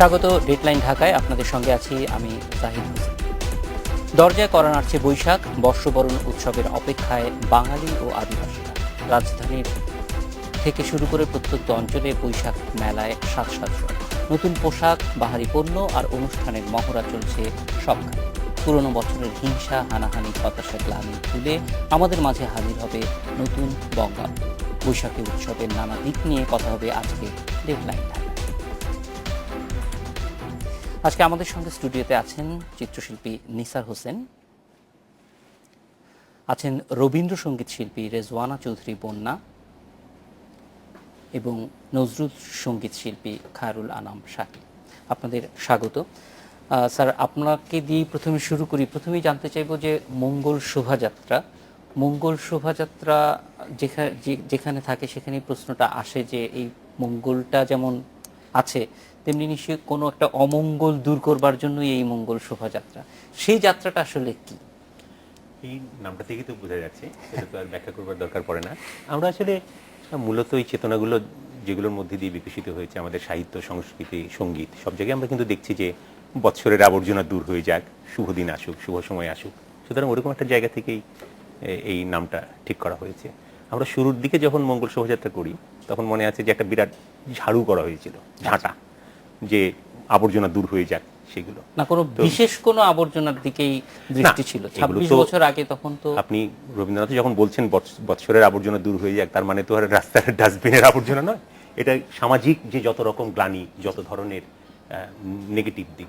স্বাগত ডেডলাইন ঢাকায়, আপনাদের সঙ্গে আছি আমি জাহিদ হোসেন। দরজায় করা নাড়ছে বৈশাখ, বর্ষবরণ উৎসবের অপেক্ষায় বাঙালি ও আদিবাসীরা। রাজধানীর থেকে শুরু করে প্রত্যন্ত অঞ্চলে বৈশাখ মেলায় সাজসজ্জা, নতুন পোশাক, বাহারি পণ্য আর অনুষ্ঠানের মহড়া চলছে সবখানে। পুরনো বছরের হিংসা, হানাহানি, হতাশা, গ্লানি ভুলে আমাদের মাঝে হাজির হবে নতুন বঙ্গাব্দ। বৈশাখী উৎসবের নানা দিক নিয়ে কথা হবে আজকে ডেডলাইন ঢাকায়। আজকে আমাদের সঙ্গে স্টুডিওতে আছেন চিত্রশিল্পী নিসার হোসেন, আছেন রবীন্দ্রসঙ্গীত শিল্পী রেজওয়ানা চৌধুরী বন্যা এবং নজরুল সঙ্গীত শিল্পী খায়রুল আনাম শাকিল। আপনাদের স্বাগত। স্যার, আপনাকে দিয়ে প্রথমে শুরু করি। প্রথমেই জানতে চাইব যে মঙ্গল শোভাযাত্রা যেখানে থাকে সেখানেই প্রশ্নটা আসে যে এই মঙ্গলটা যেমন আছে তেমনি নিশ্চয়ই কোনো একটা অমঙ্গল দূর করবার জন্যই এই মঙ্গল শোভাযাত্রা। সেই যাত্রাটা আসলে কি? এই নামটা থেকেই তো বোঝা যাচ্ছে, সেটা তো আর ব্যাখ্যা করবার দরকার পড়ে না। আমরা আসলে মূলত এই চেতনাগুলো যেগুলোর মধ্যে দিয়ে বিকশিত হয়েছে আমাদের সাহিত্য, সংস্কৃতি, সঙ্গীত, সব জায়গায় আমরা কিন্তু দেখছি যে বৎসরের আবর্জনা দূর হয়ে যাক, শুভ দিন আসুক, শুভ সময় আসুক। সুতরাং ওরকম একটা জায়গা থেকেই এই নামটা ঠিক করা হয়েছে। আমরা শুরুর দিকে যখন মঙ্গল শোভাযাত্রা করি তখন মনে আছে যে একটা বিরাট ঝাড়ু করা হয়েছিল, ঝাঁটা, যে আবর্জনা দূর হয়ে যাক সেগুলো না, কোনো বিশেষ কোনো আবর্জনার দিকেই দৃষ্টি ছিল 26 বছর আগে। তখন তো আপনি রবীন্দ্রনাথ যখন বলছেন বৎসরের আবর্জনা দূর হয়ে যাক, তার মানে তো আর রাস্তার ডাস্টবিনের আবর্জনা নয়। এটা সামাজিক যে যত রকম গ্লানি, যত ধরনের নেগেটিভ দিক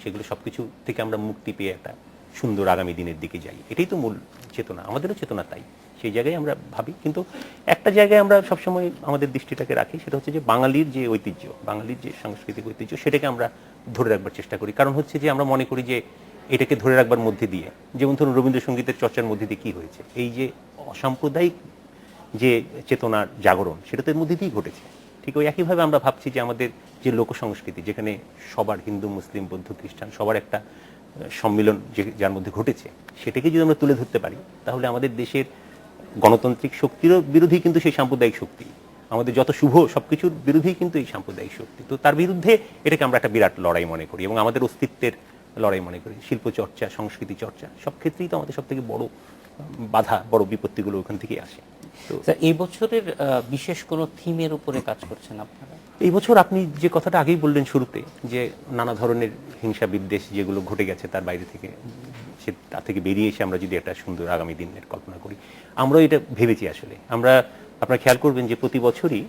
সেগুলো সবকিছু থেকে আমরা মুক্তি পেয়ে একটা সুন্দর আগামী দিনের দিকে যাই। এটাই তো মূল চেতনা, আমাদেরও চেতনা তাই। সেই জায়গায় আমরা ভাবি, কিন্তু একটা জায়গায় আমরা সবসময় আমাদের দৃষ্টিটাকে রাখি, সেটা হচ্ছে যে বাঙালির যে ঐতিহ্য, বাঙালির যে সাংস্কৃতিক ঐতিহ্য, সেটাকে আমরা ধরে রাখবার চেষ্টা করি। কারণ হচ্ছে যে আমরা মনে করি যে এটাকে ধরে রাখবার মধ্যে দিয়ে, যেমন ধরুন রবীন্দ্রসঙ্গীতের চর্চার মধ্যে দিয়ে কী হয়েছে, এই যে অসাম্প্রদায়িক যে চেতনার জাগরণ, সেটা তো এর মধ্যে দিয়েই ঘটেছে। ঠিক ওই একইভাবে আমরা ভাবছি যে আমাদের যে লোক সংস্কৃতি, যেখানে সবার, হিন্দু, মুসলিম, বৌদ্ধ, খ্রিস্টান, সবার একটা সম্মিলন যার মধ্যে ঘটেছে, সেটাকে যদি আমরা তুলে ধরতে পারি, তাহলে আমাদের দেশের গণতান্ত্রিক শক্তিরও বিরোধী কিন্তু সেই সাম্প্রদায়িক শক্তি, আমাদের যত শুভ সবকিছুর বিরোধী কিন্তু এই সাম্প্রদায়িক শক্তি। তো তার বিরুদ্ধে এটাকে আমরা একটা বিরাট লড়াই মনে করি এবং আমাদের অস্তিত্বের লড়াই মনে করি। শিল্প চর্চা, সংস্কৃতি চর্চা সব ক্ষেত্রেই তো আমাদের সব থেকে বড় বাধা, বড় বিপত্তিগুলো ওখান থেকে আসে। তো এই বছরের বিশেষ কোনো থিমের উপরে কাজ করছেন আপনারা? এই বছর আপনি যে কথাটা আগেই বললেন শুরুতে, যে নানা ধরনের হিংসা বিদ্বেষ যেগুলো ঘটে গেছে তার বাইরে থেকে, তা থেকে বেরিয়ে এসে আমরা যদি একটা সুন্দর আগামী দিনের কল্পনা করি, আমরাও এটা ভেবেছি। আসলে আপনারা খেয়াল করবেন যে প্রতি বছরই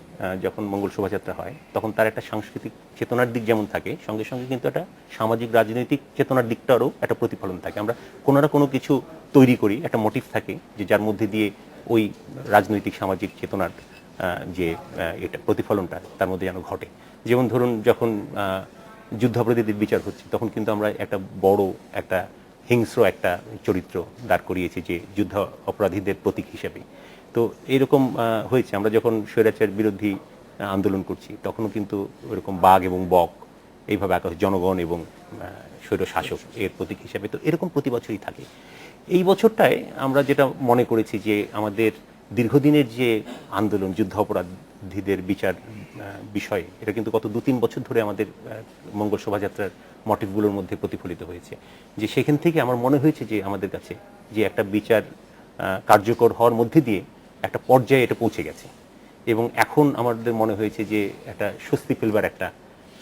যখন মঙ্গল শোভাযাত্রা হয় তখন তার একটা সাংস্কৃতিক চেতনার দিক যেমন থাকে, সঙ্গে সঙ্গে কিন্তু একটা সামাজিক রাজনৈতিক চেতনার দিকটারও একটা প্রতিফলন থাকে। আমরা কোনো না কোনো কিছু তৈরি করি, একটা মোটিভ থাকে যে যার মধ্যে দিয়ে ওই রাজনৈতিক সামাজিক চেতনার যে এটা প্রতিফলনটা তার মধ্যে যেন ঘটে। যেমন ধরুন যখন যুদ্ধাপরাধীদের বিচার হচ্ছে, তখন কিন্তু আমরা একটা বড় একটা হিংস্র একটা চরিত্র দাঁড় করিয়েছি যে যুদ্ধ অপরাধীদের প্রতীক হিসেবে। তো এইরকম হয়েছে। আমরা যখন স্বৈরাচার বিরোধী আন্দোলন করছি তখনও কিন্তু ওইরকম বাঘ এবং বক এইভাবে আঁকা, জনগণ এবং স্বৈর শাসক এর প্রতীক হিসেবে। তো এরকম প্রতি বছরই থাকে। এই বছরটায় আমরা যেটা মনে করেছি যে আমাদের দীর্ঘদিনের যে আন্দোলন, যুদ্ধ অপরাধীদের বিচার বিষয়ে, এটা কিন্তু গত 2-3 বছর ধরে আমাদের মঙ্গল শোভাযাত্রার মোটিভগুলোর মধ্যে প্রতিফলিত হয়েছে। যে সেখান থেকে আমার মনে হয়েছে যে আমাদের কাছে যে একটা বিচার কার্যকর হওয়ার মধ্যে দিয়ে একটা পর্যায়ে এটা পৌঁছে গেছে এবং এখন আমাদের মনে হয়েছে যে একটা স্বস্তি ফেলবার একটা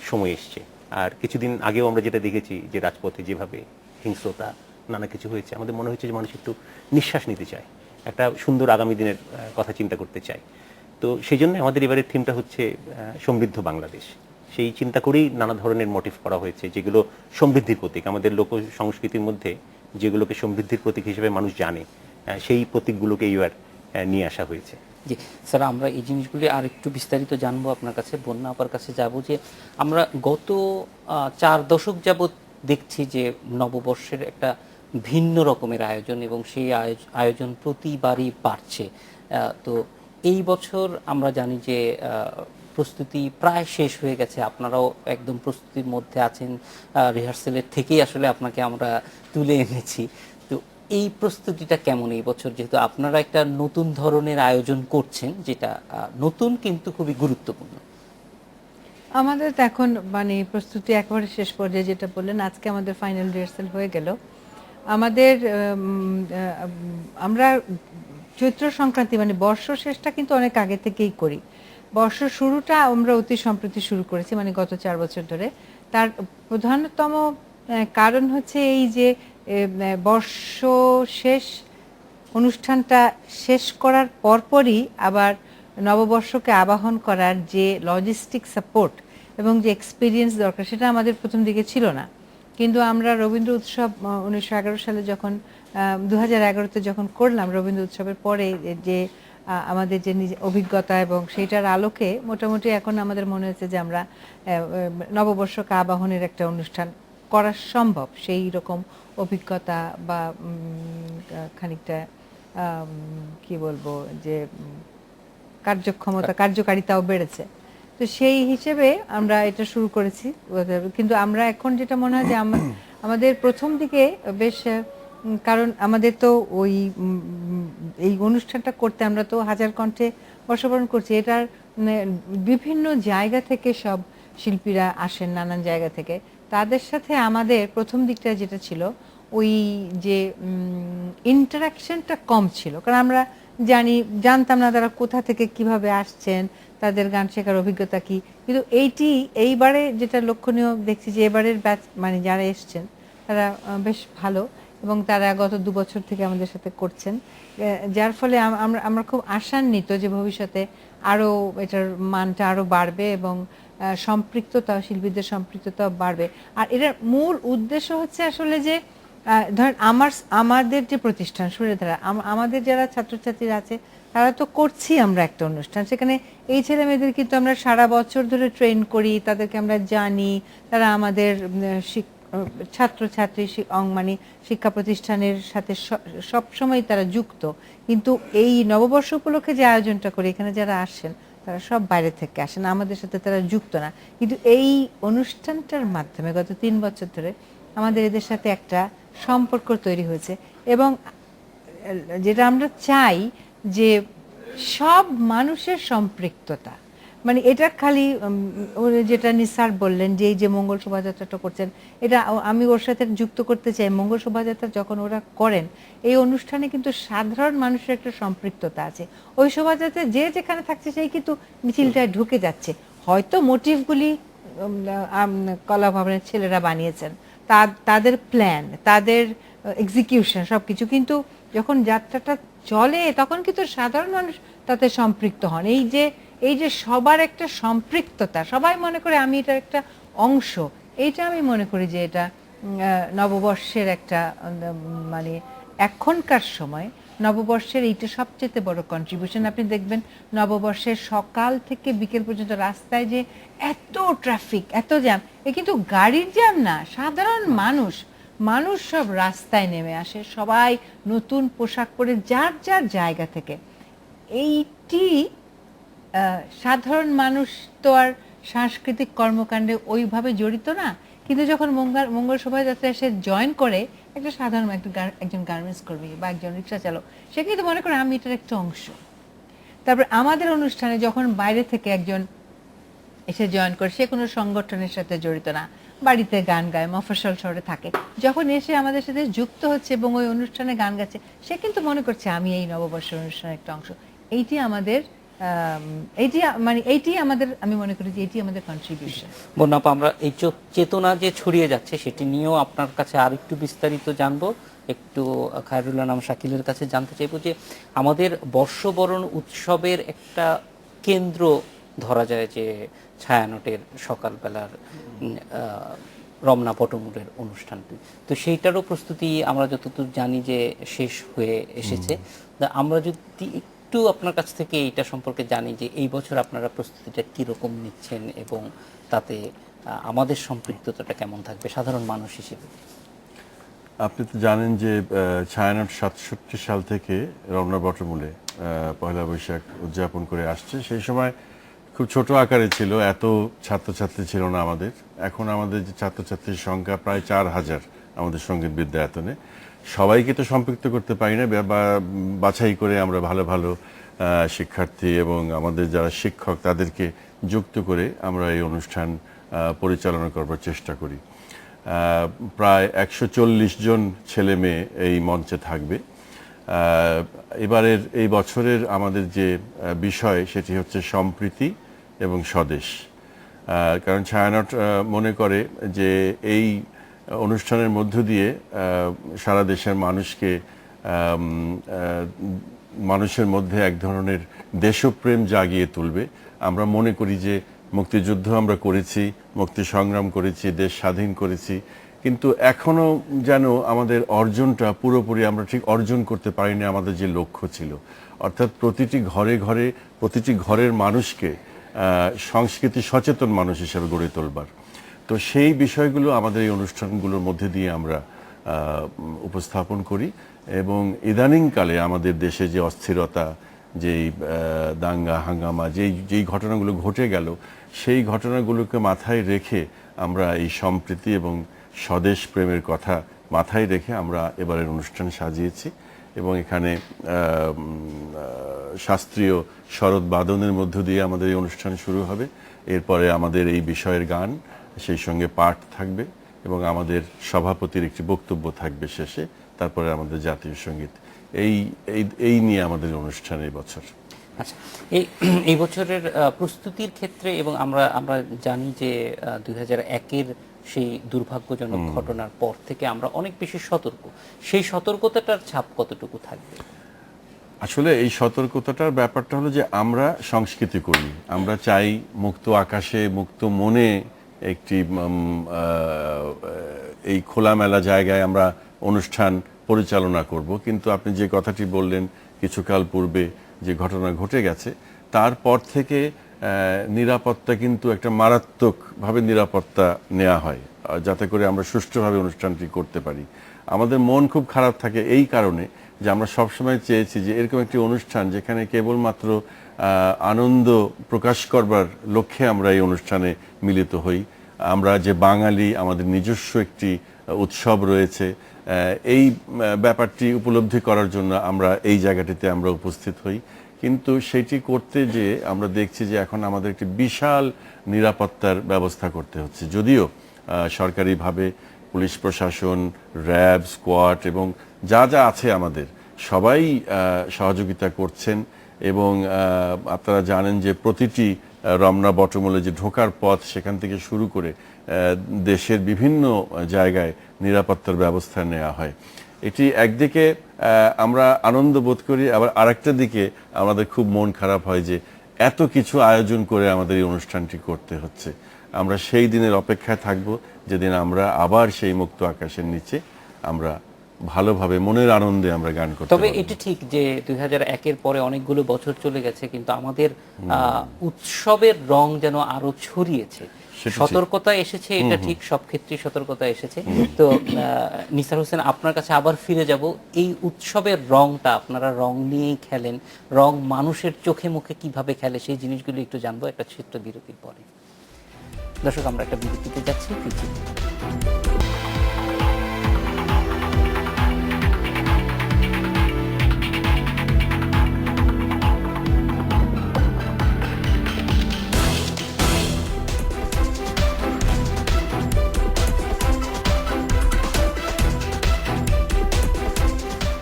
সময় এসছে। আর কিছুদিন আগেও আমরা যেটা দেখেছি যে রাজপথে যেভাবে হিংস্রতা নানা কিছু হয়েছে, আমাদের মনে হয়েছে যে মানুষ একটু নিঃশ্বাস নিতে চায়, একটা সুন্দর আগামী দিনের কথা চিন্তা করতে চায়। তো সেই জন্য আমাদের এবারের থিমটা হচ্ছে সমৃদ্ধ বাংলাদেশ। সেই চিন্তা করেই নানা ধরনের মোটিভ করা হয়েছে, যেগুলো সমৃদ্ধির প্রতীক। আমাদের লোক সংস্কৃতির মধ্যে যেগুলোকে সমৃদ্ধির প্রতীক হিসেবে মানুষ জানে, সেই প্রতীকগুলোকে এইবার নিয়ে আসা হয়েছে। জি স্যার, আমরা এই জিনিসগুলি আর একটু বিস্তারিত জানবো আপনার কাছে, বন্যা আপার কাছে যাব। যে আমরা গত 4 দশক যাবৎ দেখছি যে নববর্ষের একটা ভিন্ন রকমের আয়োজন এবং সেই আয়োজন প্রতিবারই বাড়ছে। তো এই বছর আমরা জানি যে প্রস্তুতি প্রায় শেষ হয়ে গেছে, আপনারাও একদম প্রস্তুতির মধ্যে আছেন। রিহার্সেলের থেকেই আসলে আপনাকে আমরা তুলে এনেছি। তো এই প্রস্তুতিটা কেমন এই বছর, যেহেতু আপনারা একটা নতুন ধরনের আয়োজন করছেন, যেটা নতুন কিন্তু খুবই গুরুত্বপূর্ণ? আমাদের তো এখন মানে প্রস্তুতি একেবারে শেষ পর্যায়ে, যেটা বললেন আজকে আমাদের ফাইনাল রিহার্সাল হয়ে গেল। আমাদের আমরা চৈত্র সংক্রান্তি মানে বর্ষ শেষটা কিন্তু অনেক আগে থেকেই করি। বর্ষ শুরুটা আমরা অতি সম্প্রতি শুরু করেছি, মানে গত 4 বছর ধরে। তার প্রধানতম কারণ হচ্ছে এই যে বর্ষ শেষ অনুষ্ঠানটা শেষ করার পরপরই আবার নববর্ষকে আবাহন করার যে লজিস্টিক সাপোর্ট এবং যে এক্সপিরিয়েন্স দরকার, সেটা আমাদের প্রথম দিকে ছিল না। কিন্তু আমরা রবীন্দ্র উৎসব 1911 সালে যখন 2011-তে যখন করলাম, রবীন্দ্র উৎসবের পরে যে আমাদের যে অভিজ্ঞতা এবং সেইটার আলোকে মোটামুটি এখন আমাদের মনে হচ্ছে যে আমরা নববর্ষকে আবাহনের একটা অনুষ্ঠান করা সম্ভব। সেই রকম অভিজ্ঞতা বা খানিকটা কি বলবো যে কার্যক্ষমতা, কার্যকারিতাও বেড়েছে। তো সেই হিসেবে আমরা এটা শুরু করেছি। কিন্তু আমরা এখন যেটা মনে হয় যে আমাদের প্রথম দিকে বেশ, কারণ আমাদের তো ওই এই অনুষ্ঠানটা করতে আমরা তো হাজার কণ্ঠে বর্ষবরণ করছি, এটার বিভিন্ন জায়গা থেকে সব শিল্পীরা আসেন, নানান জায়গা থেকে। তাদের সাথে আমাদের প্রথম দিকটা যেটা ছিল, ওই যে ইন্টারাকশনটা কম ছিল, কারণ আমরা জানতাম না তারা কোথা থেকে কিভাবে আসছেন, তাদের গান শেখার অভিজ্ঞতা কি। কিন্তু এইবারে যেটা লক্ষণীয় দেখছি যে এবারের ব্যাচ মানে যারা এসছেন তারা বেশ ভালো, এবং তারা গত 2 বছর থেকে আমাদের সাথে করছেন, যার ফলে আমরা খুব আশান্বিত যে ভবিষ্যতে আরো এটার মানটা আরো বাড়বে এবং সম্পৃক্ততা, শিল্পীদের সম্পৃক্ততা বাড়বে। আর এটার মূল উদ্দেশ্য হচ্ছে আসলে যে ধরেন আমাদের যে প্রতিষ্ঠান সুরেধারা, আমাদের যারা ছাত্রছাত্রীরা আছে তারা তো করছি আমরা একটা অনুষ্ঠান, সেখানে এই ছেলে মেয়েদের কিন্তু আমরা সারা বছর ধরে ট্রেন করি, তাদেরকে আমরা জানি, তারা আমাদের ছাত্রছাত্রী মানে শিক্ষা প্রতিষ্ঠানের সাথে সবসময় তারা যুক্ত। কিন্তু এই নববর্ষ উপলক্ষে যে আয়োজনটা করি, এখানে যারা আসেন তারা সব বাইরে থেকে আসেন, আমাদের সাথে তারা যুক্ত না। কিন্তু এই অনুষ্ঠানটার মাধ্যমে গত 3 বছর ধরে আমাদের এদের সাথে একটা সম্পর্ক তৈরি হয়েছে, এবং যেটা আমরা চাই যে সব মানুষের সম্পৃক্ততা, মানে এটা খালি যেটা নিসার বললেন যে এই যে মঙ্গল শোভাযাত্রাটা করছেন, এটা আমি ওর সাথে যুক্ত করতে চাই। মঙ্গল শোভাযাত্রা যখন ওরা করেন, এই অনুষ্ঠানে কিন্তু সাধারণ মানুষের একটা সম্পৃক্ততা আছে। ওই শোভাযাত্রায় যে যেখানে থাকছে সেই কিন্তু মিছিলটায় ঢুকে যাচ্ছে। হয়তো মোটিভগুলি কলা ভবনের ছেলেরা বানিয়েছেন, তাদের প্ল্যান, তাদের এক্সিকিউশন সবকিছু, কিন্তু যখন যাত্রাটা চলে তখন কিন্তু সাধারণ মানুষ তাতে সম্পৃক্ত হন। এই যে সবার একটা সম্পৃক্ততা, সবাই মনে করে আমি এটার একটা অংশ, এইটা আমি মনে করি যে এটা নববর্ষের একটা মানে এখনকার সময় নববর্ষের এইটা সবচেয়ে বড় কন্ট্রিবিউশন। আপনি দেখবেন নববর্ষের সকাল থেকে বিকেল পর্যন্ত রাস্তায় যে এত ট্রাফিক, এত জ্যাম, এ কিন্তু গাড়ির জ্যাম না, সাধারণ মানুষ সব রাস্তায় নেমে আসে, সবাই নতুন পোশাক পরে যার যার জায়গা থেকে। এইটি সাধারণ মানুষ তো আর সাংস্কৃতিক কর্মকাণ্ডে ওইভাবে জড়িত না, কিন্তু যখন মঙ্গল শোভাযাত্রা এসে জয়েন করে একটা সাধারণ একজন গার্মেন্টস কর্মী বা একজন রিক্সা চালক, সে কিন্তু মনে করে আমি এটার একটা অংশ। তারপর আমাদের অনুষ্ঠানে যখন বাইরে থেকে একজন এসে জয়েন করে, সে কোনো সংগঠনের সাথে জড়িত না, বাড়িতে গান গায়, মফস্বল শহরে থাকে, যখন এসে আমাদের সাথে যুক্ত হচ্ছে এবং ওই অনুষ্ঠানে গান গাচ্ছে, সে কিন্তু মনে করছে আমি এই নববর্ষের অনুষ্ঠানের একটা অংশ। এইটি আমাদের আমি মনে করি যে এটি আমাদের কন্ট্রিবিউশন। বন্যাপা, আমরা এই চেতনা যে ছড়িয়ে যাচ্ছে সেটি নিয়েও আপনার কাছে আর একটু বিস্তারিত জানবো। একটু খায়রুল্লাহ নাম শাকিলের কাছে জানতে চাইবো যে আমাদের বর্ষবরণ উৎসবের একটা কেন্দ্র ধরা যায় যে ছায়ানটের সকালবেলার রমনা পটমুড়ের অনুষ্ঠানটি, তো সেইটারও প্রস্তুতি আমরা যতদূর জানি যে শেষ হয়ে এসেছে। আমরা যদি একটু আপনার কাছ থেকে এইটা সম্পর্কে জানি যে এই বছর আপনারা প্রস্তুতিটা কীরকম নিচ্ছেন এবং তাতে আমাদের সম্পৃক্ততাটা কেমন থাকবে সাধারণ মানুষ হিসেবে। আপনি তো জানেন যে ছায়ানট 67 সাল থেকে রমনা বটমূলে পয়লা বৈশাখ উদযাপন করে আসছে। সেই সময় খুব ছোট আকারে ছিল, এত ছাত্রছাত্রী ছিল না আমাদের। এখন আমাদের যে ছাত্রছাত্রীর সংখ্যা প্রায় 4000 আমাদের সঙ্গীত বিদ্যায়তনে। সবাইকে তো সম্পৃক্ত করতে পারি না, বা বাছাই করে আমরা ভালো ভালো শিক্ষার্থী এবং আমাদের যারা শিক্ষক তাদেরকে যুক্ত করে আমরা এই অনুষ্ঠান পরিচালনা করবার চেষ্টা করি। প্রায় 140 জন ছেলে মেয়ে এই মঞ্চে থাকবে। এবারের এই বছরের আমাদের যে বিষয় সেটি হচ্ছে সম্প্রীতি এবং স্বদেশ। কারণ ছায়ানট মনে করে যে এই অনুষ্ঠানের মধ্য দিয়ে সারা দেশের মানুষকে মানুষের মধ্যে এক ধরনের দেশপ্রেম জাগিয়ে তুলবে। আমরা মনে করি যে মুক্তিযুদ্ধ আমরা করেছি, মুক্তি সংগ্রাম করেছি, দেশ স্বাধীন করেছি, কিন্তু এখনো যেন আমাদের অর্জনটা পুরোপুরি আমরা ঠিক অর্জন করতে পারিনি আমাদের যে লক্ষ্য ছিল, অর্থাৎ প্রতিটি ঘরে ঘরে প্রতিটি ঘরের মানুষকে সংস্কৃতি সচেতন মানুষ হিসেবে গড়ে তোলবার। তো সেই বিষয়গুলো আমাদের এই অনুষ্ঠানগুলোর মধ্যে দিয়ে আমরা উপস্থাপন করি। এবং ইদানিংকালে আমাদের দেশে যে অস্থিরতা, যেই দাঙ্গা হাঙ্গামা, যেই ঘটনাগুলো ঘটে গেল, সেই ঘটনাগুলোকে মাথায় রেখে আমরা এই সম্প্রীতি এবং স্বদেশ প্রেমের কথা মাথায় রেখে আমরা এবারের অনুষ্ঠান সাজিয়েছি। এবং এখানে শাস্ত্রীয় শরৎ বাদনের মধ্য দিয়ে আমাদের এই অনুষ্ঠান শুরু হবে। এরপরে আমাদের এই বিষয়ের গান, সেই সঙ্গে পাঠ থাকবে এবং আমাদের সভাপতির একটি বক্তব্য থাকবে শেষে, তারপরে আমাদের জাতীয় সঙ্গীত। এই নিয়ে আমাদের অনুষ্ঠান এই বছর। আচ্ছা, এই বছরের প্রস্তুতির ক্ষেত্রে, এবং আমরা জানি যে 2001-এর সেই দুর্ভাগ্যজনক ঘটনার পর থেকে আমরা অনেক বেশি সতর্ক, সেই সতর্কতাটার ছাপ কতটুকু থাকবে? আসলে এই সতর্কতাটার ব্যাপারটা হলো যে আমরা সংস্কৃতি করি, আমরা চাই মুক্ত আকাশে মুক্ত মনে একটি এই খোলামেলা জায়গায় আমরা অনুষ্ঠান পরিচালনা করব। কিন্তু আপনি যে কথাটি বললেন কিছুকাল পূর্বে যে ঘটনা ঘটে গেছে, তারপর থেকে নিরাপত্তা কিন্তু একটা মারাত্মকভাবে নিরাপত্তা নেওয়া হয় যাতে করে আমরা সুষ্ঠুভাবে অনুষ্ঠানটি করতে পারি। আমাদের মন খুব খারাপ থাকে এই কারণে যে আমরা সবসময় চেয়েছি যে এরকম একটি অনুষ্ঠান যেখানে কেবলমাত্র আনন্দ প্রকাশ করবার লক্ষ্যে আমরা এই অনুষ্ঠানে মিলিত হই। আমরা যে বাঙালি, আমাদের নিজস্ব একটি উৎসব রয়েছে, এই ব্যাপারটি উপলব্ধি করার জন্য আমরা এই জায়গাটিতে আমরা উপস্থিত হই। কিন্তু সেটি করতে যে আমরা দেখছি যে এখন আমাদের একটি বিশাল নিরাপত্তার ব্যবস্থা করতে হচ্ছে। যদিও সরকারিভাবে পুলিশ প্রশাসন, র্যাব, স্কোয়াড এবং যা যা আছে আমাদের সবাই সহযোগিতা করছেন। এবং আপনারা জানেন যে প্রতিটি রমনা বটমূলে যে ঢোকার পথ, সেখান থেকে শুরু করে দেশের বিভিন্ন জায়গায় নিরাপত্তার ব্যবস্থা নেওয়া হয়। এটি একদিকে আমরা আনন্দ বোধ করি, আবার আরেকটা দিকে আমাদের খুব মন খারাপ হয় যে এত কিছু আয়োজন করে আমাদের এই অনুষ্ঠানটি করতে হচ্ছে। আমরা সেই দিনের অপেক্ষায় থাকব যেদিন আমরা আবার সেই মুক্ত আকাশের নিচে আমরা ভালোভাবে মনের আনন্দে আমরা গান করতে পারব। তবে এটি ঠিক যে 2001-এর পরে অনেকগুলো বছর চলে গেছে, কিন্তু আমাদের উৎসবের রং যেন আরো ছড়িয়েছে, সতর্কতা এসেছে, এটা ঠিক, সব ক্ষেত্রেই সতর্কতা এসেছে। তো নিসার হোসেন, আপনার কাছে আবার ফিরে যাব। এই উৎসবের রংটা, আপনারা রং নিয়েই খেলেন, রং মানুষের চোখে মুখে কিভাবে খেলে সেই জিনিসগুলো একটু জানবো একটা ছোট্ট বিরতির পরে। দর্শক, আমরা একটা বিরতিতে যাচ্ছি, ফিরছি।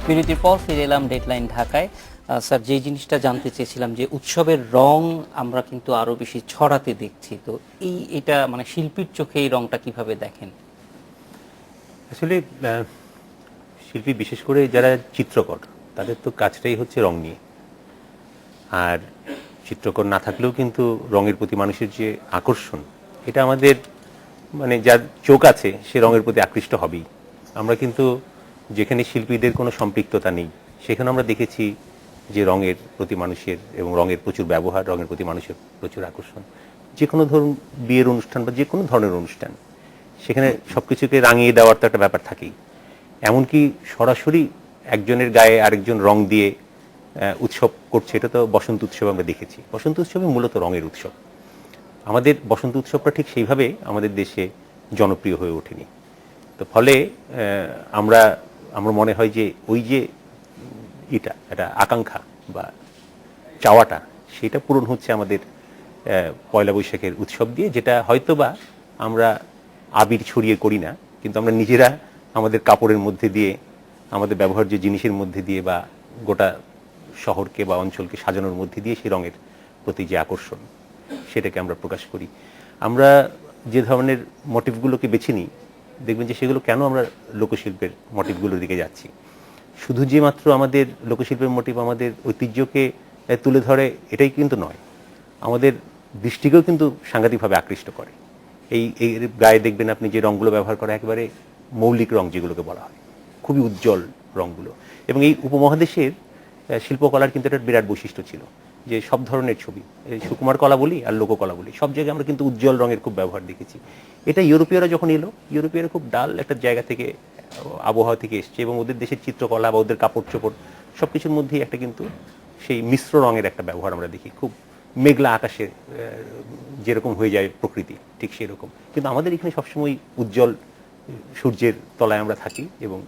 বিরতির পর ফিরে এলাম ডেডলাইন ঢাকায়। স্যার, যে জিনিসটা জানতে চেয়েছিলাম যে উৎসবের রং আমরা কিন্তু আরো বেশি ছড়াতে দেখছি, তো এটা মানে শিল্পীর চোখে এই রংটা কিভাবে দেখেন? আসলে শিল্পী, বিশেষ করে যারা চিত্রকর, তাদের তো কাজটাই হচ্ছে রং নিয়ে। আর চিত্রকর না থাকলেও কিন্তু রঙের প্রতি মানুষের যে আকর্ষণ, এটা আমাদের মানে যার চোখ আছে সে রঙের প্রতি আকৃষ্ট হবেই। আমরা কিন্তু যেখানে শিল্পীদের কোনো সম্পৃক্ততা নেই সেখানে আমরা দেখেছি যে রঙের প্রতি মানুষের এবং রঙের প্রচুর ব্যবহার, রঙের প্রতি মানুষের প্রচুর আকর্ষণ। যে কোনো ধরুন বিয়ের অনুষ্ঠান বা যে কোনো ধরনের অনুষ্ঠান, সেখানে সব কিছুকে রাঙিয়ে দেওয়ার তো একটা ব্যাপার থাকেই। এমনকি সরাসরি একজনের গায়ে আরেকজন রং দিয়ে উৎসব করছে, এটা তো বসন্ত উৎসব আমরা দেখেছি। বসন্ত উৎসবে মূলত রঙের উৎসব। আমাদের বসন্ত উৎসবটা ঠিক সেইভাবে আমাদের দেশে জনপ্রিয় হয়ে ওঠেনি। তো ফলে আমরা মনে হয় যে ওই যে এটা একটা আকাঙ্ক্ষা বা চাওয়াটা, সেটা পূরণ হচ্ছে আমাদের পয়লা বৈশাখের উৎসব দিয়ে, যেটা হয়তোবা আমরা আবির ছড়িয়ে করি না, কিন্তু আমরা নিজেরা আমাদের কাপড়ের মধ্যে দিয়ে, আমাদের ব্যবহার্য জিনিসের মধ্যে দিয়ে বা গোটা শহরকে বা অঞ্চলকে সাজানোর মধ্যে দিয়ে সেই রঙের প্রতি যে আকর্ষণ সেটাকে আমরা প্রকাশ করি। আমরা যে ধরনের মোটিভগুলোকে বেছে নিই, দেখবেন যে সেগুলো কেন আমরা লোকশিল্পের মোটিভগুলোর দিকে যাচ্ছি। শুধু যে মাত্র আমাদের লোকশিল্পের মোটিভ আমাদের ঐতিহ্যকে তুলে ধরে এটাই কিন্তু নয়, আমাদের দৃষ্টিকেও কিন্তু সাংঘাতিকভাবে আকৃষ্ট করে। এর গায়ে দেখবেন আপনি যে রঙগুলো ব্যবহার করা একেবারে মৌলিক রং যেগুলোকে বলা হয়, খুবই উজ্জ্বল রঙগুলো। এবং এই উপমহাদেশের শিল্পকলার কিন্তু একটা বিরাট বৈশিষ্ট্য ছিল যে সব ধরনের ছবি, সুকুমার কলা বলি আর লোককলা বলি, সব জায়গায় আমরা কিন্তু উজ্জ্বল রঙের খুব ব্যবহার দেখেছি। এটা ইউরোপীয়রা যখন এলো, ইউরোপীয়রা খুব ডাল একটা জায়গা থেকে, আবহাওয়া থেকে এসছে, এবং ওদের দেশের চিত্রকলা বা ওদের কাপড় চোপড় সব কিছুর মধ্যেই একটা কিন্তু সেই মিশ্র রঙের একটা ব্যবহার আমরা দেখি। খুব মেঘলা আকাশে যেরকম হয়ে যায় প্রকৃতি, ঠিক সেরকম। কিন্তু আমাদের এখানে সবসময় উজ্জ্বল সূর্যের তলায় আমরা থাকি এবং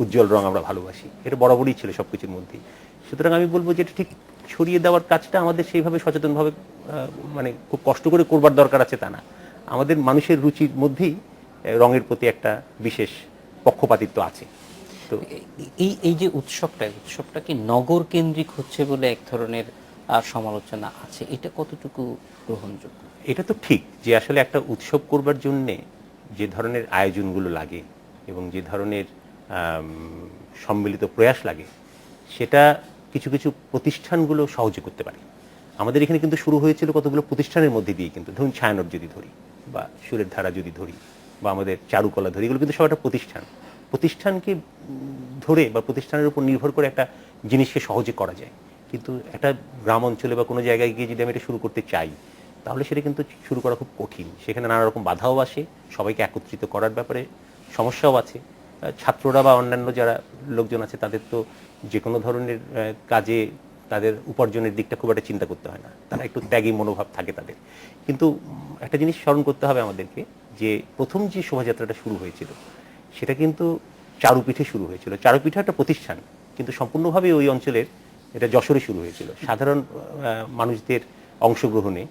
উজ্জ্বল রং আমরা ভালোবাসি, এটা বরাবরই ছিল সবকিছুর মধ্যেই। সুতরাং আমি বলবো যে এটা ঠিক ছড়িয়ে দেওয়ার কাজটা আমাদের সেইভাবে সচেতনভাবে মানে খুব কষ্ট করে করবার দরকার আছে তা না, আমাদের মানুষের রুচির মধ্যেই রঙের প্রতি একটা বিশেষ পক্ষপাতিত্ব আছে। তো এই যে উৎসবটা কি নগর কেন্দ্রিক হচ্ছে বলে এক ধরনের সমালোচনা আছে, এটা কতটুকু গ্রহণযোগ্য? এটা তো ঠিক যে আসলে একটা উৎসব করবার জন্যে যে ধরনের আয়োজনগুলো লাগে এবং যে ধরনের সম্মিলিত প্রয়াস লাগে, সেটা কিছু কিছু প্রতিষ্ঠানগুলো সহজে করতে পারে। আমাদের এখানে কিন্তু শুরু হয়েছিল কতগুলো প্রতিষ্ঠানের মধ্যে দিয়ে, কিন্তু ধরুন ছায়ানট যদি ধরি বা সুরের ধারা যদি ধরি বা আমাদের চারুকলা ধরি, এগুলো কিন্তু সব একটা প্রতিষ্ঠানকে ধরে বা প্রতিষ্ঠানের উপর নির্ভর করে একটা জিনিসকে সহজে করা যায়। কিন্তু একটা গ্রাম অঞ্চলে বা কোনো জায়গায় গিয়ে যদি আমি এটা শুরু করতে চাই, তাহলে সেটা কিন্তু শুরু করা খুব কঠিন। সেখানে নানা রকম বাধাও আসে, সবাইকে একত্রিত করার ব্যাপারে সমস্যাও আছে। ছাত্ররা বা অন্যান্য যারা লোকজন আছে তাদের তো যে কোনো ধরনের কাজে তাদের উপার্জনের দিকটা খুব একটা চিন্তা করতে হয় না, তারা একটু ত্যাগী মনোভাব থাকে তাদের। কিন্তু একটা জিনিস স্মরণ করতে হবে আমাদেরকে, যে প্রথম যে শোভাযাত্রাটা শুরু হয়েছিল সেটা কিন্তু চারুপীঠে শুরু হয়েছিল। চারুপীঠে একটা প্রতিষ্ঠান, কিন্তু সম্পূর্ণভাবে ওই অঞ্চলের, এটা যশোরে শুরু হয়েছিল। সাধারণ মানুষদের অংশগ্রহণে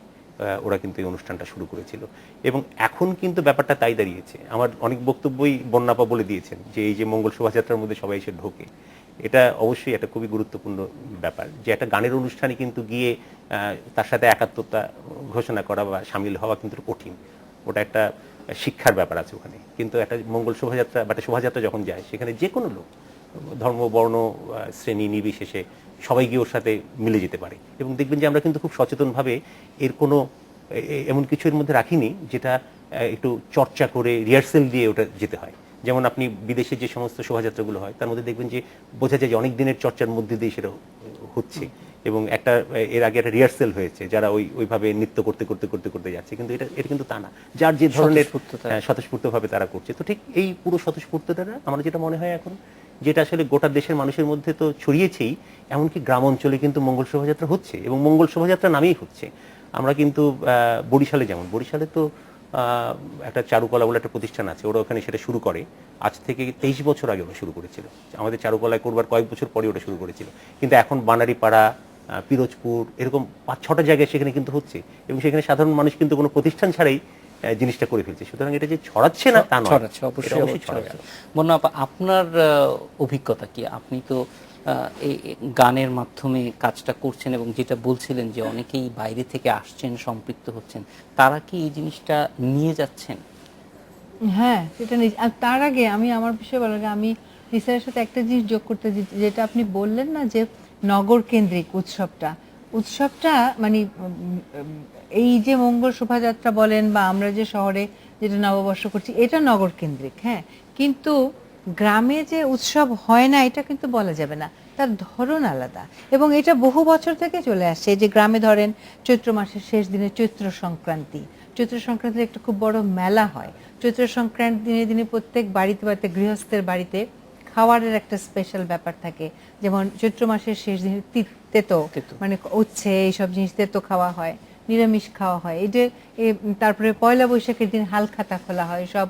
ওরা কিন্তু এই অনুষ্ঠানটা শুরু করেছিল। এবং এখন কিন্তু ব্যাপারটা তাই দাঁড়িয়েছে, আমার অনেক বক্তব্যই বন্যাপা বলে দিয়েছেন যে এই যে মঙ্গল শোভাযাত্রার মধ্যে সবাই এসে ঢোকে, এটা অবশ্যই একটা খুবই গুরুত্বপূর্ণ ব্যাপার। যে একটা গানের অনুষ্ঠানে কিন্তু গিয়ে তার সাথে একাত্মতা ঘোষণা করা বা সামিল হওয়া কিন্তু কঠিন, ওটা একটা শিক্ষার ব্যাপার আছে ওখানে। কিন্তু একটা মঙ্গল শোভাযাত্রা বা একটা শোভাযাত্রা যখন যায়, সেখানে যে কোনো লোক, ধর্ম বর্ণ শ্রেণী নির্বিশেষে সবাই গিয়ে ওর সাথে মিলে যেতে পারে। এবং দেখবেন যে আমরা কিন্তু খুব সচেতনভাবে এর কোনো এমন কিছু এর মধ্যে রাখিনি যেটা একটু চর্চা করে রিহার্সেল দিয়ে ওটা যেতে হয়। যেমন আপনি বিদেশে যে সমস্ত শোভাযাত্রাগুলো হয় তার মধ্যে দেখবেন যে বোঝা যায় যে অনেক দিনের চর্চার মধ্যে দিয়ে সেটা হচ্ছে, এবং একটা এর আগে একটা রিহার্সেল হয়েছে, যারা ওইভাবে নৃত্য করতে করতে করতে করতে যাচ্ছে। কিন্তু এটা কিন্তু তা না, যার যে ধরনের স্বতঃস্ফূর্তভাবে তারা করছে। তো ঠিক এই পুরো স্বতঃস্ফূর্ততা আমার যেটা মনে হয় এখন, যেটা আসলে গোটা দেশের মানুষের মধ্যে তো ছড়িয়েছেই, এমনকি গ্রাম অঞ্চলে কিন্তু মঙ্গল শোভাযাত্রা হচ্ছে, এবং মঙ্গল শোভাযাত্রা নামেই হচ্ছে। আমরা কিন্তু বরিশালে, যেমন বরিশালে তো একটা চারুকলা বলে একটা প্রতিষ্ঠান আছে, ওরা ওখানে সেটা শুরু করে আজ থেকে 23 বছর আগে ওরা শুরু করেছিল। আমাদের চারুকলায় করবার কয়েক বছর পরে ওটা শুরু করেছিল, কিন্তু এখন বানারীপাড়া, পিরোজপুর, এরকম 5-6টা জায়গায় সেখানে কিন্তু হচ্ছে, এবং সেখানে সাধারণ মানুষ কিন্তু কোনো প্রতিষ্ঠান ছাড়াই জিনিসটা করে ফেলছে। সুতরাং এটা যে ছড়াচ্ছে না তা নয়, ছড়াচ্ছে, অবশ্যই ছড়াচ্ছে। বন্যা আপা, আপনার অভিজ্ঞতা কি? আপনি তো এই গানের মাধ্যমে কাজটা করছেন, এবং যেটা বলছিলেন যে অনেকেই বাইরে থেকে আসছেন, সম্পৃক্ত হচ্ছেন, তারা কি এই জিনিসটা নিয়ে যাচ্ছেন? হ্যাঁ, সেটা আর তার আগে আমি আমার বিষয়ে বলার আগে আমি নিসারের সাথে একটা জিনিস যোগ করতে, যেটা আপনি বললেন না যে নগর কেন্দ্রিক উৎসবটা মানে এই যে মঙ্গল শোভাযাত্রা বলেন বা আমরা যে শহরে যেটা নববর্ষ করছি, এটা নগর কেন্দ্রিক। হ্যাঁ, কিন্তু গ্রামে যে উৎসব হয় না এটা কিন্তু বলা যাবে না, তার ধরন আলাদা। এবং এটা বহু বছর থেকে চলে আসছে। যে গ্রামে ধরেন চৈত্র মাসের শেষ দিনে চৈত্র সংক্রান্তির একটা খুব বড় মেলা হয়। চৈত্র সংক্রান্তি দিনে দিনে প্রত্যেক বাড়িতে বাড়িতে, গৃহস্থের বাড়িতে খাওয়ারের একটা স্পেশাল ব্যাপার থাকে। যেমন চৈত্র মাসের শেষ দিনে তেতো, মানে উচ্ছে, এইসব জিনিস তেতো খাওয়া হয়, নিরামিষ খাওয়া হয়। এই যে তারপরে পয়লা বৈশাখের দিন হালখাতা খোলা হয়, সব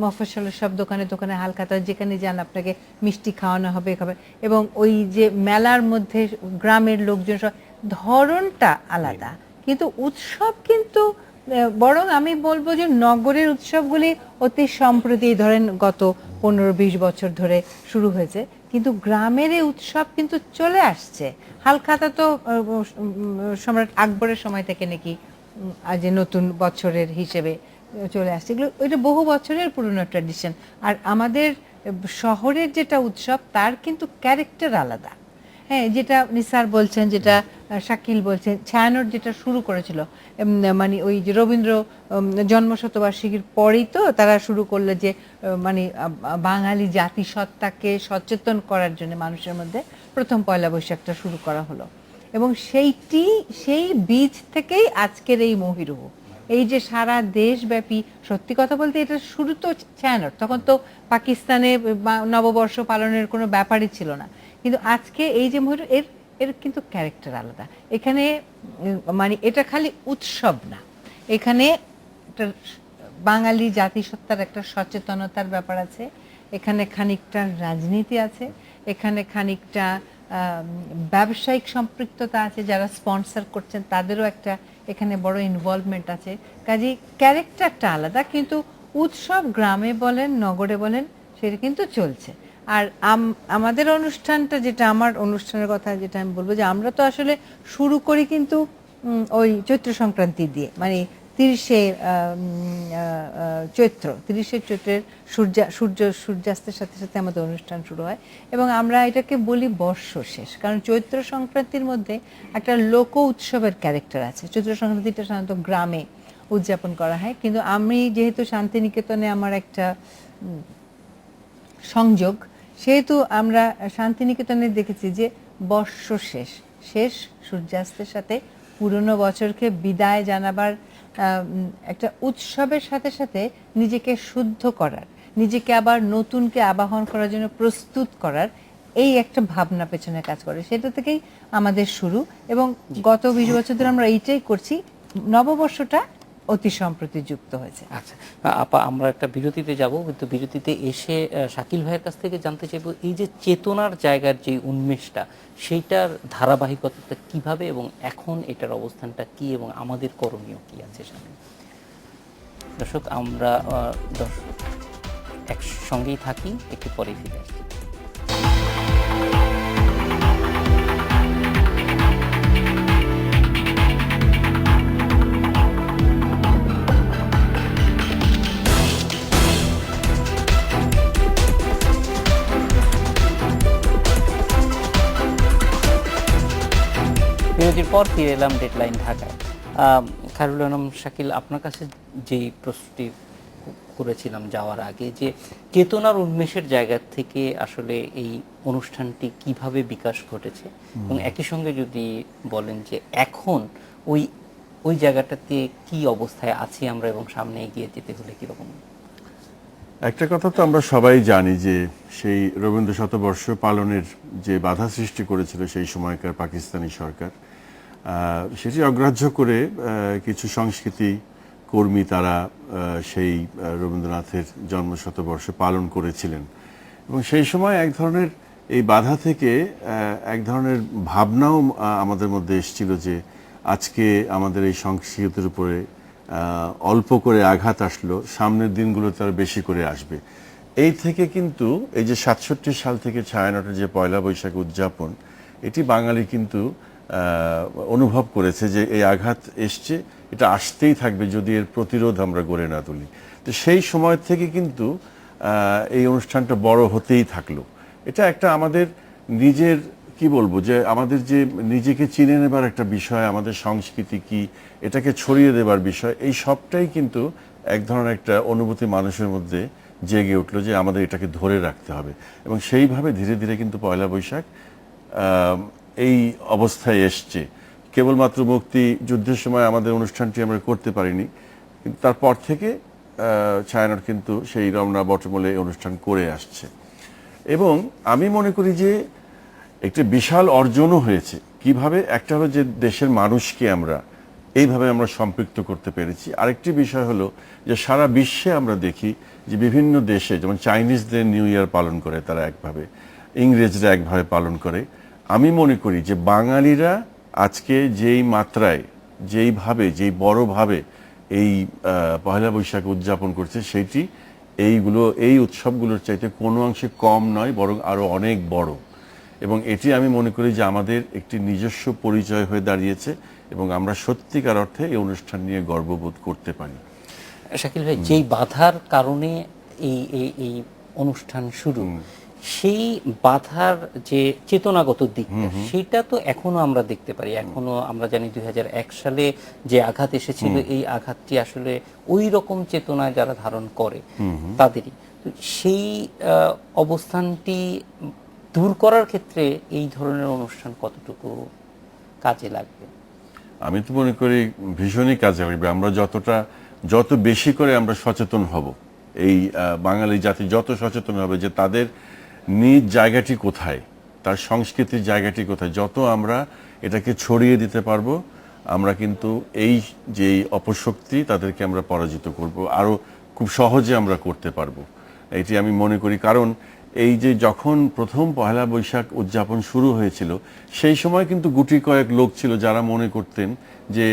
মফস্বলের সব দোকানে দোকানে হালখাতা, যেখানে যান আপনাকে মিষ্টি খাওয়ানো হবে খাবে। এবং ওই যে মেলার মধ্যে গ্রামের লোকজন সব, ধরনটা আলাদা কিন্তু উৎসব কিন্তু বরং আমি বলবো যে নগরের উৎসবগুলি অতি সম্প্রতি ধরেন গত 15-20 বছর ধরে শুরু হয়েছে, কিন্তু গ্রামের এই উৎসব কিন্তু চলে আসছে। হালখাতা তো সম্রাট আকবরের সময় থেকে নাকি আজ নতুন বছরের হিসেবে চলে আসছে। এগুলো এটা বহু বছরের পুরনো ট্র্যাডিশন। আর আমাদের শহরের যেটা উৎসব তার কিন্তু ক্যারেক্টার আলাদা। হ্যাঁ, যেটা নিসার বলছেন, যেটা শাকিল বলছেন, ছায়ানট যেটা শুরু করেছিল মানে ওই যে রবীন্দ্র জন্মশতবার্ষিকীর পরেই তো তারা শুরু করলো যে মানে বাঙালি জাতিসত্তাকে সচেতন করার জন্য মানুষের মধ্যে প্রথম পয়লা বৈশাখটা শুরু করা হলো, এবং সেই বীজ থেকেই আজকের এই মহিরুহ। এই যে সারা দেশব্যাপী, সত্যি কথা বলতে এটা শুরু তো ছায়ানট, তখন তো পাকিস্তানে নববর্ষ পালনের কোনো ব্যাপারই ছিল না, কিন্তু আজকে এই যে মহিরুহ এর কিন্তু ক্যারেক্টার আলাদা। এখানে মানে এটা খালি উৎসব না, এখানে একটা বাঙালি জাতিসত্তার একটা সচেতনতার ব্যাপার আছে, এখানে খানিকটা রাজনীতি আছে, এখানে খানিকটা ব্যবসায়িক সম্পৃক্ততা আছে, যারা স্পন্সর করছেন তাদেরও একটা এখানে বড় ইনভলভমেন্ট আছে। কাজেই ক্যারেক্টারটা আলাদা, কিন্তু উৎসব গ্রামে বলেন নগরে বলেন সেটা কিন্তু চলছে। আর আমাদের অনুষ্ঠানটা, যেটা আমার অনুষ্ঠানের কথা যেটা আমি বলবো, যে আমরা তো আসলে শুরু করি কিন্তু ওই চৈত্র সংক্রান্তি দিয়ে, মানে 30শে চৈত্রের সূর্যাস্তের সাথে সাথে আমাদের অনুষ্ঠান শুরু হয়, এবং আমরা এটাকে বলি বর্ষ শেষ, কারণ চৈত্র সংক্রান্তির মধ্যে একটা লোক উৎসবের ক্যারেক্টার আছে। চৈত্র সংক্রান্তিটা সাধারণত গ্রামে উদযাপন করা হয়, কিন্তু আমি যেহেতু শান্তিনিকেতনে আমার একটা সংযোগ, সেহেতু আমরা শান্তিনিকেতনে দেখেছি যে বর্ষ শেষ সূর্যাস্তের সাথে পুরনো বছরকে বিদায় জানাবার একটা উৎসবের সাথে সাথে নিজেকে শুদ্ধ করার, নিজেকে আবার নতুনকে আবাহন করার জন্য প্রস্তুত করার এই একটা ভাবনা পেছনে কাজ করে। সেটা থেকেই আমাদের শুরু, এবং গত 20 বছর ধরে আমরা এইটাই করছি। নববর্ষটা অতি সম্প্রতি যুক্ত হয়েছে। আচ্ছা আপা, আমরা একটা বিরতিতে যাব, কিন্তু বিরতিতে এসে শাকিল ভাইয়ের কাছ থেকে জানতে চাইবো এই যে চেতনার জায়গার যে উন্মেষটা, সেইটার ধারাবাহিকতা কিভাবে, এবং এখন এটার অবস্থানটা কি, এবং আমাদের করণীয় কি আছে সামনে। দর্শক, আমরা একসঙ্গেই থাকি, একটু পরে ফিরে আসছি। বিরতির পর ফিরে এলাম ডেডলাইন ঢাকায়। খায়রুল আলম শাকিল, আপনার কাছে যেই প্রশ্নটি করেছিলাম যাওয়ার আগে, যে চেতনার উন্মেষের জায়গা থেকে আসলে এই অনুষ্ঠানটি কিভাবে বিকাশ ঘটেছে, এবং একই সঙ্গে যদি বলেন যে এখন ওই জায়গাটাতে কি অবস্থায় আছি আমরা, এবং সামনে এগিয়ে যেতে হলে কিরকম। একটা কথা তো আমরা সবাই জানি যে সেই রবীন্দ্র শতবর্ষ পালনের যে বাধা সৃষ্টি করেছিল সেই সময়কার পাকিস্তানি সরকার, সেটি অগ্রাহ্য করে কিছু সংস্কৃতি কর্মী তারা সেই রবীন্দ্রনাথের জন্মশতবর্ষ পালন করেছিলেন, এবং সেই সময় এক ধরনের এই বাধা থেকে এক ধরনের ভাবনাও আমাদের মধ্যে এসেছিল যে আজকে আমাদের এই সংস্কৃতির উপরে অল্প করে আঘাত আসলো, সামনের দিনগুলোতে আরো বেশি করে আসবে। এই থেকে কিন্তু এই যে 67 সাল থেকে ছায়ানটের যে পয়লা বৈশাখ উদযাপন, এটি বাঙালি কিন্তু অনুভব করেছে যে এই আঘাত এসছে, এটা আসতেই থাকবে যদি এর প্রতিরোধ আমরা গড়ে না তুলি। তো সেই সময় থেকে কিন্তু এই অনুষ্ঠানটা বড় হতেই থাকলো। এটা একটা আমাদের নিজের কি বলবো, যে আমাদের যে নিজেকে চিনে নেবার একটা বিষয়, আমাদের সংস্কৃতি কি, এটাকে ছড়িয়ে দেবার বিষয়, এই সবটাই কিন্তু এক ধরনের একটা অনুভূতি মানুষের মধ্যে জেগে উঠলো যে আমাদের এটাকে ধরে রাখতে হবে, এবং সেইভাবে ধীরে ধীরে কিন্তু পয়লা বৈশাখ এই অবস্থায় এসছে। কেবলমাত্র মুক্তি যুদ্ধের সময় আমাদের অনুষ্ঠানটি আমরা করতে পারিনি, কিন্তু তারপর থেকে ছায়ানট কিন্তু সেই রমনা বটমূলে অনুষ্ঠান করে আসছে, এবং আমি মনে করি যে একটি বিশাল অর্জনও হয়েছে। কিভাবে? একটা হলো যে দেশের মানুষকে আমরা এইভাবে আমরা সম্পৃক্ত করতে পেরেছি। আরেকটি বিষয় হলো যে সারা বিশ্বে আমরা দেখি যে বিভিন্ন দেশে, যেমন চাইনিজদের নিউ ইয়ার পালন করে তারা একভাবে, ইংরেজরা একভাবে পালন করে। আমি মনে করি যে বাঙালিরা আজকে যেই মাত্রায় যেই বড়ভাবে এই পহেলা বৈশাখ উদযাপন করছে, সেটি এই উৎসবগুলোর চাইতে কোনো অংশে কম নয়, বরং আরো অনেক বড়। এবং এটি আমি মনে করি যে আমাদের একটি নিজস্ব পরিচয় হয়ে দাঁড়িয়েছে, এবং আমরা সত্যিকার অর্থে এই অনুষ্ঠান নিয়ে গর্ববোধ করতে পারি। শাকিল ভাই, যেই বাধার কারণে এই এই এই অনুষ্ঠান শুরু, সেই বাধার যে চেতনাগত দিকটা, সেটা তো এখনো আমরা দেখতে পারি। এখনো আমরা জানি 2001 সালে যে আঘাত এসেছিল, এই আঘাতটি আসলে ওই রকম চেতনায় যারা ধারণ করে তাদেরই। তো সেই অবস্থানটি দূর করার ক্ষেত্রে এই ধরনের অনুষ্ঠান কতটুকু কাজে লাগবে? আমি তো মনে করি ভীষণই কাজে লাগবে। আমরা যত বেশি করে আমরা সচেতন হব, এই বাঙালি জাতি যত সচেতন হবে যে তাদের নিজ জায়গাটি কোথায়, তার সংস্কৃতির জায়গাটি কোথায়, যত আমরা এটাকে ছড়িয়ে দিতে পারবো, আমরা কিন্তু এই যে অপশক্তি তাদেরকে আমরা পরাজিত করব, আরো খুব সহজে আমরা করতে পারবো। এটি আমি মনে করি। কারণ এই যে যখন প্রথম পহেলা বৈশাখ উদযাপন শুরু হয়েছিল, সেই সময় কিন্তু গুটি কয়েক লোক ছিল যারা মনে করতেন যে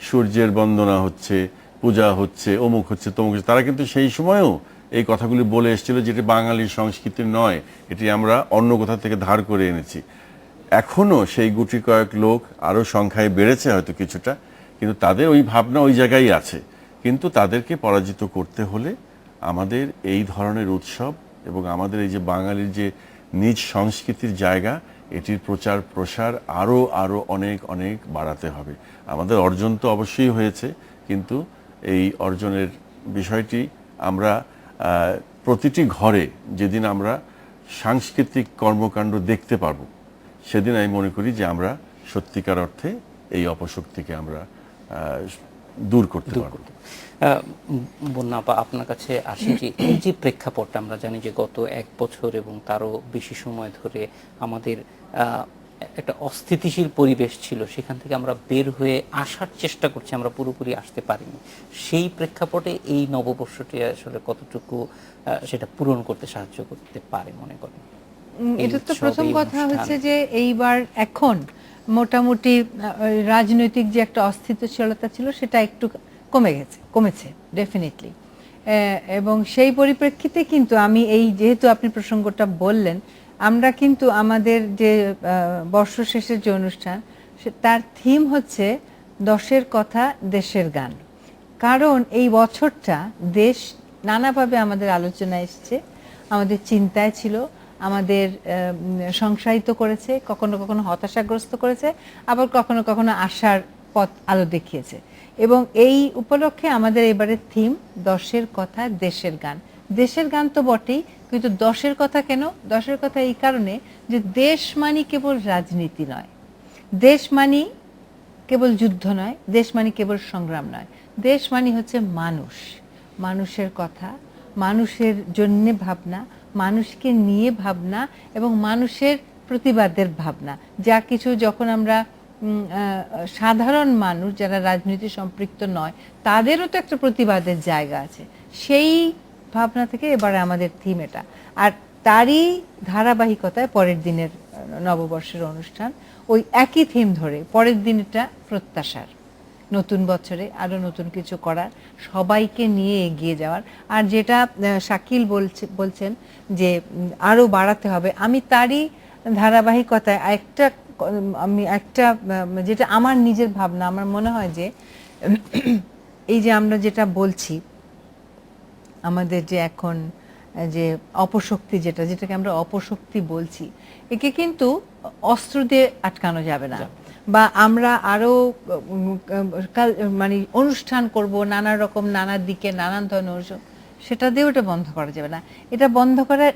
সূর্যের বন্দনা হচ্ছে, পূজা হচ্ছে, অমুক হচ্ছে, তমুক হচ্ছে। তারা কিন্তু সেই সময়ও এই কথাগুলি বলে এসেছিল যেটি বাঙালির সংস্কৃতি নয়, এটি আমরা অন্য কোথা থেকে ধার করে এনেছি। এখনো সেই গুটি কয়েক লোক, আরো সংখ্যায় বেড়েছে হয়তো কিছুটা, কিন্তু তাদের ওই ভাবনা ওই জায়গায় আছে। কিন্তু তাদেরকে পরাজিত করতে হলে আমাদের এই ধরনের উৎসব এবং আমাদের এই যে বাঙালির যে নিজ সংস্কৃতির জায়গা, এটির প্রচার প্রসার আরো আরো অনেক অনেক বাড়াতে হবে। আমাদের অর্জন তো অবশ্যই হয়েছে, কিন্তু এই অর্জনের বিষয়টি আমরা প্রতিটি ঘরে যেদিন আমরা সাংস্কৃতিক কর্মকাণ্ড দেখতে পারবো, সেদিন আমি মনে করি যে আমরা সত্যিকার অর্থে এই অপশক্তিকে আমরা দূর করতে পারবো। বন্যা আপা, আপনার কাছে আসি যে এই যে প্রেক্ষাপটটা, আমরা জানি যে গত 1 বছর এবং তারও বেশি সময় ধরে আমাদের একটা অস্থিতিশীল পরিবেশ ছিল, সেখান থেকে আমরা বের হয়ে আসার চেষ্টা করছি, আমরা পুরোপুরি আসতে পারিনি। সেই প্রেক্ষাপটে এই নববর্ষটি আসলে কতটুকু সেটা পূরণ করতে সাহায্য করতে পারে মনে করেন? এটা তো প্রথম কথা হচ্ছে যে এইবার এখন মোটামুটি রাজনৈতিক যে একটা অস্থিতিশীলতা ছিল সেটা একটু কমেছে ডেফিনেটলি। এবং সেই পরিপ্রেক্ষিতে কিন্তু আমি যেহেতু আপনি প্রসঙ্গটা বললেন, আমরা কিন্তু আমাদের যে বর্ষ শেষের যে অনুষ্ঠান, তার থিম হচ্ছে 10-এর কথা দেশের গান। কারণ এই বছরটা দেশ নানাভাবে আমাদের আলোচনায় এসছে, আমাদের চিন্তায় ছিল, আমাদের সংসারিত করেছে, কখনো কখনো হতাশাগ্রস্ত করেছে, আবার কখনো কখনো আশার পথ আলো দেখিয়েছে। এবং এই উপলক্ষে আমাদের এবারের থিম 10-এর কথা দেশের গান। দেশের গান তো বটেই, কিন্তু 10-এর কথা কেন? 10-এর কথা এই কারণে যে দেশ মানি কেবল রাজনীতি নয়, দেশ মানি কেবল যুদ্ধ নয়, দেশ মানি কেবল সংগ্রাম নয়, দেশ মানি হচ্ছে মানুষ, মানুষের কথা, মানুষের জন্যে ভাবনা, মানুষকে নিয়ে ভাবনা এবং মানুষের প্রতিবাদের ভাবনা। যা কিছু যখন আমরা সাধারণ মানুষ যারা রাজনীতি সম্পৃক্ত নয়, তাদেরও তো একটা প্রতিবাদের জায়গা আছে, সেই ভাবনা থেকে এবারে আমাদের থিম এটা। আর তারই ধারাবাহিকতায় পরের দিনের নববর্ষের অনুষ্ঠান ওই একই থিম ধরে, পরের দিনটা প্রত্যাশার, নতুন বছরে আরো নতুন কিছু করার, সবাইকে নিয়ে এগিয়ে যাওয়ার। আর যেটা শাকিল বলছেন যে আরো বাড়াতে হবে, আমি তারই ধারাবাহিকতায় একটা যেটা আমার নিজের ভাবনা, আমার মনে হয় যে এই যে আমরা যেটা বলছি, আমাদের যে এখন যে অপশক্তি, যেটাকে আমরা অপশক্তি বলছি, একে কিন্তু অস্ত্র দিয়ে আটকানো যাবে না। বা আমরা আরো মানে অনুষ্ঠান করব নানা রকম, নানা দিকে, নানান ধরনের অনুষ্ঠান, সেটা দিয়েও এটা বন্ধ করা যাবে না। এটা বন্ধ করার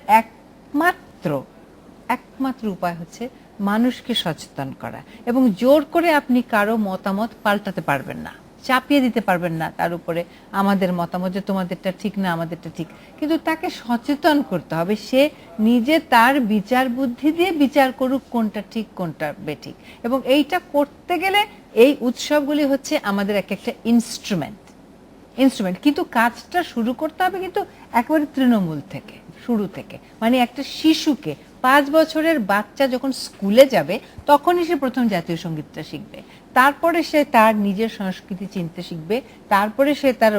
একমাত্র উপায় হচ্ছে মানুষকে সচেতন করা। এবং জোর করে আপনি কারো মতামত পাল্টাতে পারবেন না, চাপিয়ে দিতে পারবেন না তার উপরে আমাদের মতামত যে তোমাদেরটা ঠিক না আমাদেরটা ঠিক। কিন্তু তাকে সচেতন করতে হবে, সে নিজে তার বিচার বুদ্ধি দিয়ে বিচার করুক কোনটা ঠিক কোনটা বেঠিক। এবং এইটা করতে গেলে এই উৎসবগুলি হচ্ছে আমাদের একটা ইনস্ট্রুমেন্ট, কিন্তু কাজটা শুরু করতে হবে কিন্তু একেবারে তৃণমূল থেকে, শুরু থেকে। মানে একটা শিশুকে, 5 বছরের বাচ্চা যখন স্কুলে যাবে তখনই সে প্রথম জাতীয় সঙ্গীতটা শিখবে, তারপরে সে তার নিজের সংস্কৃতি চিনতে শিখবে, তারপরে সে তার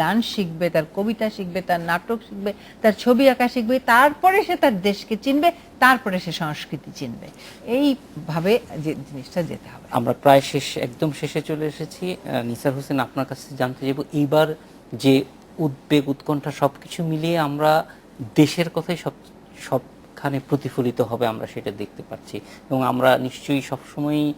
গান শিখবে, তার কবিতা শিখবে, তার নাটক শিখবে, তার ছবি আঁকা শিখবে, তারপরে সে তার দেশকে চিনবে, তারপরে সে সংস্কৃতি চিনবে। এইভাবে যে জিনিসটা যেতে হবে। আমরা প্রায় একদম শেষে চলে এসেছি। নিসার হোসেন, আপনার কাছে জানতে চাইব, এইবার যে উদ্বেগ উৎকণ্ঠা সবকিছু মিলিয়ে আমরা দেশের কথাই সবখানে প্রতিফলিত হবে, আমরা সেটা দেখতে পাচ্ছি এবং আমরা নিশ্চয়ই সবসময়ই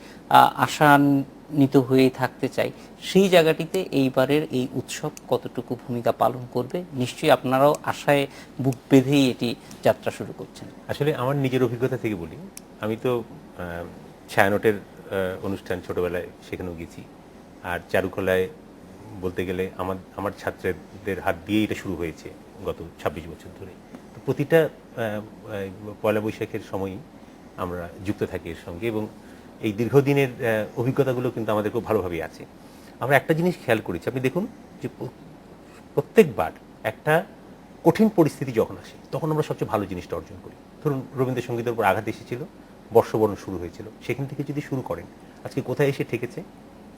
আশান্বিত হয়েই থাকতে চাই। সেই জায়গাটিতে এইবারের এই উৎসব কতটুকু ভূমিকা পালন করবে, নিশ্চয়ই আপনারাও আশায় বুক বেঁধেই এটি যাত্রা শুরু করছেন। আসলে আমার নিজের অভিজ্ঞতা থেকে বলি, আমি তো ছায়ানটের অনুষ্ঠান ছোটবেলায় সেখানেও গেছি, আর চারুকলায় বলতে গেলে আমার ছাত্রদের হাত দিয়ে এটা শুরু হয়েছে গত 26 বছর ধরে। তো প্রতিটা পয়লা বৈশাখের সময়ই আমরা যুক্ত থাকি এর সঙ্গে, এবং এই দীর্ঘদিনের অভিজ্ঞতাগুলো কিন্তু আমাদের খুব ভালোভাবেই আছে। আমরা একটা জিনিস খেয়াল করেছি, আপনি দেখুন যে প্রত্যেকবার একটা কঠিন পরিস্থিতি যখন আসে তখন আমরা সবচেয়ে ভালো জিনিসটা অর্জন করি। ধরুন রবীন্দ্রসঙ্গীতের উপর আঘাত এসেছিল, বর্ষবরণ শুরু হয়েছিল, সেখান থেকে যদি শুরু করেন আজকে কোথায় এসে ঠেকেছে,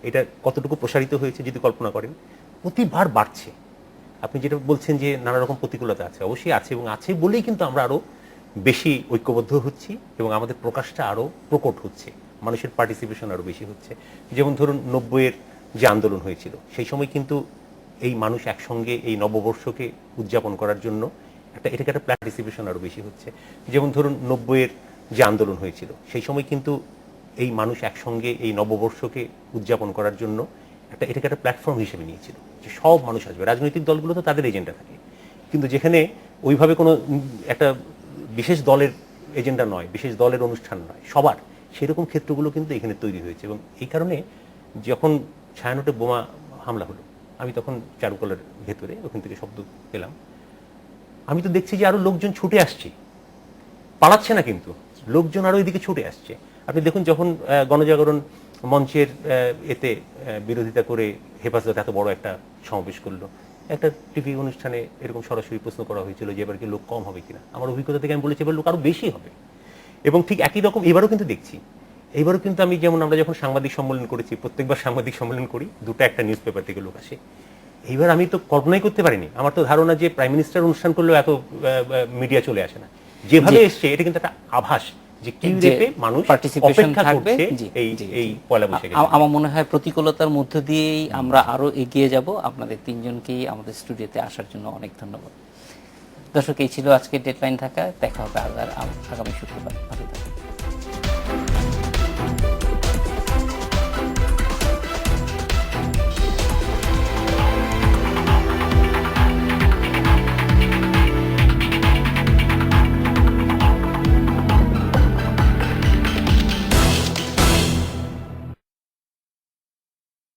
এটা কতটুকু প্রসারিত হয়েছে যদি কল্পনা করেন, প্রতিবার বাড়ছে। আপনি যেটা বলছেন যে নানা রকম প্রতিকূলতা আছে, অবশ্যই আছে, এবং আছে বলেই কিন্তু আমরা আরো বেশি ঐক্যবদ্ধ হচ্ছি এবং আমাদের প্রকাশটা আরো প্রকট হচ্ছে, মানুষের পার্টিসিপেশন আরো বেশি হচ্ছে। যেমন ধরুন 90-এর যে আন্দোলন হয়েছিল, সেই সময় কিন্তু এই মানুষ একসঙ্গে এই নববর্ষকে উদযাপন করার জন্য এটাকে একটা পার্টিসিপেশন আরো বেশি হচ্ছে। যেমন ধরুন 90-এর যে আন্দোলন হয়েছিল, সেই সময় কিন্তু এই মানুষ একসঙ্গে এই নববর্ষকে উদযাপন করার জন্য এটাকে একটা প্ল্যাটফর্ম হিসেবে নিয়েছিল যে সব মানুষ আসবে। রাজনৈতিক দলগুলো তো তাদের এজেন্ডা থাকে, কিন্তু যেখানে ওইভাবে কোনো একটা বিশেষ দলের এজেন্ডা নয়, বিশেষ দলের অনুষ্ঠান নয়, সবার, সেরকম ক্ষেত্রগুলো কিন্তু এখানে তৈরি হয়েছে। এবং এই কারণে যখন ছায়ানটে বোমা হামলা হলো, আমি তখন চারুকলার ভেতরে ওখান থেকে শব্দ পেলাম, আমি তো দেখছি যে আরো লোকজন ছুটে আসছে, পালাচ্ছে না, কিন্তু লোকজন আরো এদিকে ছুটে আসছে। আপনি দেখুন যখন গণজাগরণ মঞ্চের এতে বিরোধিতা করে হেফাজত এত বড় একটা সমাবেশ করলো, একটা টিভি অনুষ্ঠানে এরকম সরাসরি প্রশ্ন করা হয়েছিল যে এবার কি লোক কম হবে কিনা। আমার অভিজ্ঞতা থেকে আমি বলেছি এবার লোক আরো বেশি হবে। এবং ঠিক একই রকম এবারও কিন্তু দেখছি, এইবারও কিন্তু আমি যেমন আমরা যখন সাংবাদিক সম্মেলন করেছি, প্রত্যেকবার সাংবাদিক সম্মেলন করি, দুটো একটা নিউজ পেপার থেকে লোক আসে। এইবার আমি তো কল্পনাই করতে পারিনি, আমার তো ধারণা যে প্রাইম মিনিস্টার অনুষ্ঠান করলেও এত মিডিয়া চলে আসে না, যেভাবে এসছে এটা কিন্তু একটা আভাস যে কিভাবে মানুষ অপেক্ষা করছে এই পয়লা বৈশাখে। আমার মনে হয় প্রতিকূলতার মধ্য দিয়েই আমরা আরো এগিয়ে যাব। আপনাদের তিনজনকেই আমাদের স্টুডিওতে আসার জন্য অনেক ধন্যবাদ। দর্শক, এই ছিল আজকে ডেডলাইন ঢাকা। দেখা হবে আগামী শুক্রবার।